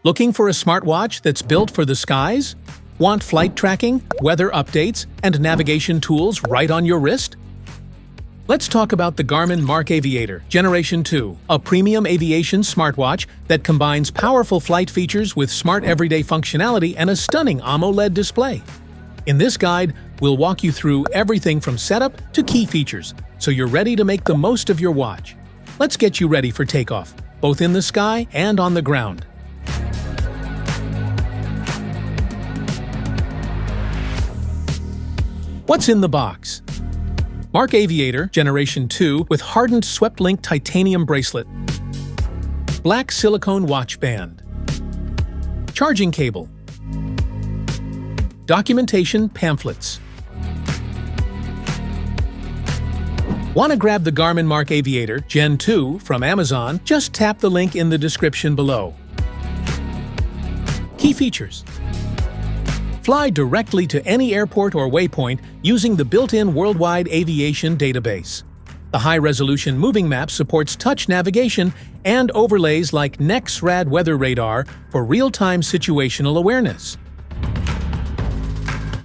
Looking for a smartwatch that's built for the skies? Want flight tracking, weather updates, and navigation tools right on your wrist? Let's talk about the Garmin MARQ Aviator Generation 2, a premium aviation smartwatch that combines powerful flight features with smart everyday functionality and a stunning AMOLED display. In this guide, we'll walk you through everything from setup to key features, so you're ready to make the most of your watch. Let's get you ready for takeoff, both in the sky and on the ground. What's in the box? MARQ Aviator Generation 2 with hardened swept-link titanium bracelet. Black silicone watch band. Charging cable. Documentation pamphlets. Want to grab the Garmin MARQ Aviator Gen 2 from Amazon? Just tap the link in the description below. Key features. Fly directly to any airport or waypoint using the built-in worldwide aviation database. The high-resolution moving map supports touch navigation and overlays like NEXRAD weather radar for real-time situational awareness.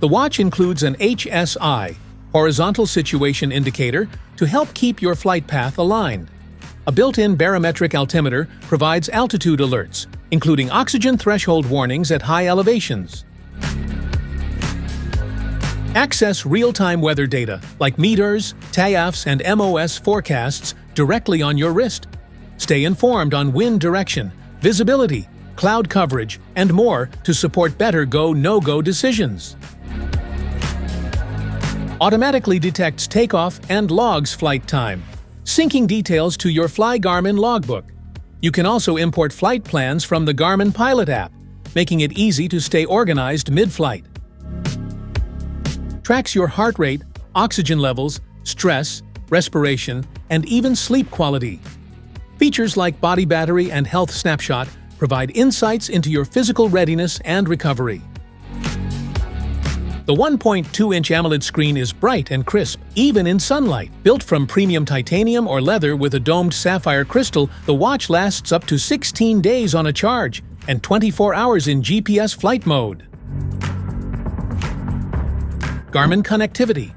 The watch includes an HSI, horizontal situation indicator, to help keep your flight path aligned. A built-in barometric altimeter provides altitude alerts, including oxygen threshold warnings at high elevations. Access real-time weather data like meters, TAIAFs, and MOS forecasts directly on your wrist. Stay informed on wind direction, visibility, cloud coverage, and more to support better go-no-go decisions. Automatically detects takeoff and logs flight time, syncing details to your Fly Garmin logbook. You can also import flight plans from the Garmin Pilot app, making it easy to stay organized mid-flight. Tracks your heart rate, oxygen levels, stress, respiration, and even sleep quality. Features like body battery and health snapshot provide insights into your physical readiness and recovery. The 1.2-inch AMOLED screen is bright and crisp, even in sunlight. Built from premium titanium or leather with a domed sapphire crystal, the watch lasts up to 16 days on a charge and 24 hours in GPS flight mode. Garmin connectivity.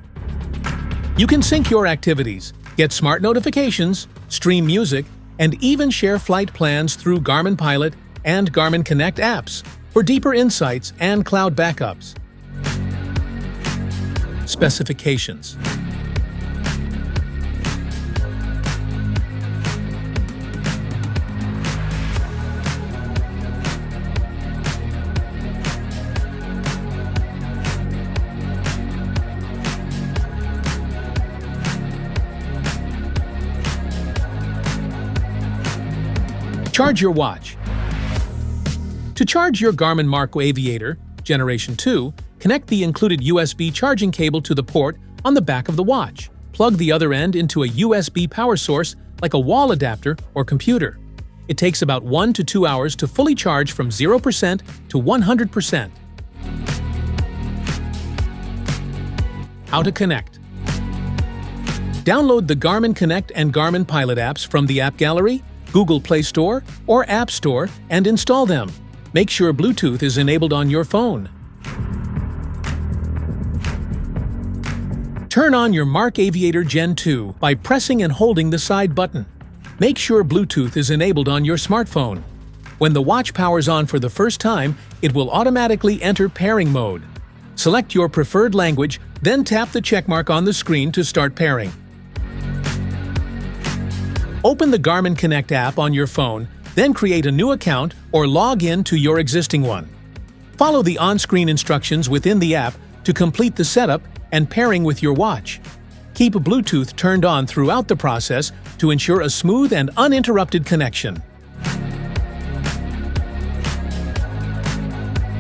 You can sync your activities, get smart notifications, stream music, and even share flight plans through Garmin Pilot and Garmin Connect apps for deeper insights and cloud backups. Specifications. Charge your watch. To charge your Garmin MARQ Aviator Generation 2, connect the included USB charging cable to the port on the back of the watch. Plug the other end into a USB power source like a wall adapter or computer. It takes about 1 to 2 hours to fully charge from 0% to 100%. How to connect. Download the Garmin Connect and Garmin Pilot apps from the App Gallery, Google Play Store, or App Store and install them. Make sure Bluetooth is enabled on your phone. Turn on your MARQ Aviator Gen 2 by pressing and holding the side button. Make sure Bluetooth is enabled on your smartphone. When the watch powers on for the first time, it will automatically enter pairing mode. Select your preferred language, then tap the checkmark on the screen to start pairing. Open the Garmin Connect app on your phone, then create a new account or log in to your existing one. Follow the on-screen instructions within the app to complete the setup and pairing with your watch. Keep Bluetooth turned on throughout the process to ensure a smooth and uninterrupted connection.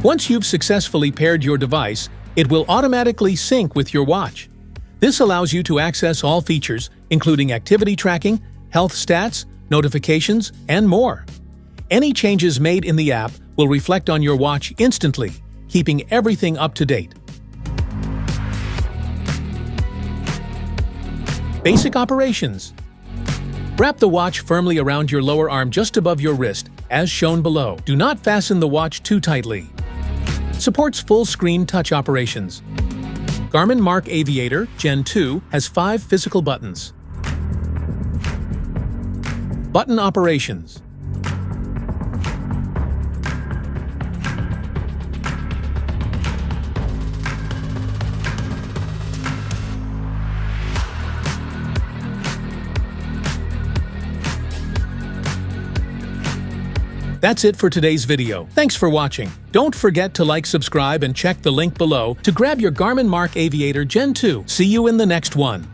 Once you've successfully paired your device, it will automatically sync with your watch. This allows you to access all features, including activity tracking, health stats, notifications, and more. Any changes made in the app will reflect on your watch instantly, keeping everything up to date. Basic operations. Wrap the watch firmly around your lower arm just above your wrist, as shown below. Do not fasten the watch too tightly. Supports full-screen touch operations. Garmin MARQ Aviator Gen 2 has 5 physical buttons. Button operations. That's it for today's video. Thanks for watching. Don't forget to like, subscribe, and check the link below to grab your Garmin MARQ Aviator Gen 2. See you in the next one.